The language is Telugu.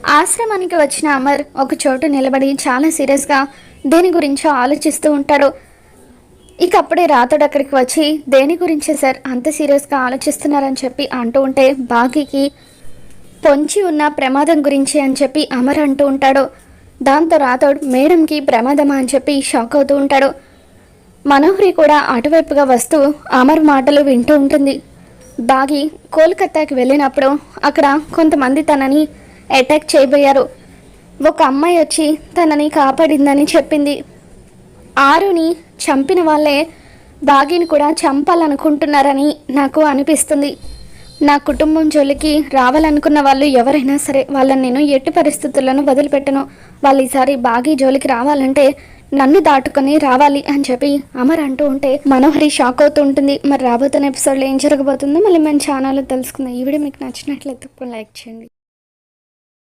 ఆశ్రమానికి వచ్చిన అమర్ ఒక చోటు నిలబడి చాలా సీరియస్గా దేని గురించో ఆలోచిస్తూ ఉంటాడు. ఇక అప్పుడే రాతోడు అక్కడికి వచ్చి దేని గురించే సార్ అంత సీరియస్గా ఆలోచిస్తున్నారని చెప్పి అంటూ ఉంటే బాగీకి పొంచి ఉన్న ప్రమాదం గురించి అని చెప్పి అమర్ అంటూ ఉంటాడు. దాంతో రాతోడ్ మేడంకి ప్రమాదమా అని చెప్పి షాక్ అవుతూ ఉంటాడు. మనోహరి కూడా అటువైపుగా వస్తూ అమర్ మాటలు వింటూ ఉంటుంది. బాగి కోల్కతాకి వెళ్ళినప్పుడు అక్కడ కొంతమంది తనని అటాక్ చేయబోయారు. ఒక అమ్మాయి వచ్చి తనని కాపాడిందని చెప్పింది. ఆరుని చంపిన వాళ్ళే బాగిని కూడా చంపాలనుకుంటున్నారని నాకు అనిపిస్తుంది. నా కుటుంబం జోలికి రావాలనుకున్న వాళ్ళు ఎవరైనా సరే వాళ్ళని నేను ఎట్టి పరిస్థితులను వదిలిపెట్టను. వాళ్ళు ఈసారి బాగి జోలికి రావాలంటే నన్ను దాటుకొని రావాలి అని చెప్పి అమర్ అంటూ ఉంటే మనోహరి షాక్ అవుతూ ఉంటుంది. మరి రాబోతున్న ఎపిసోడ్లో ఏం జరగబోతుందో మళ్ళీ మన ఛానల్లో తెలుసుకుందాం. ఈ వీడియో మీకు నచ్చినట్లయితే లైక్ చేయండి.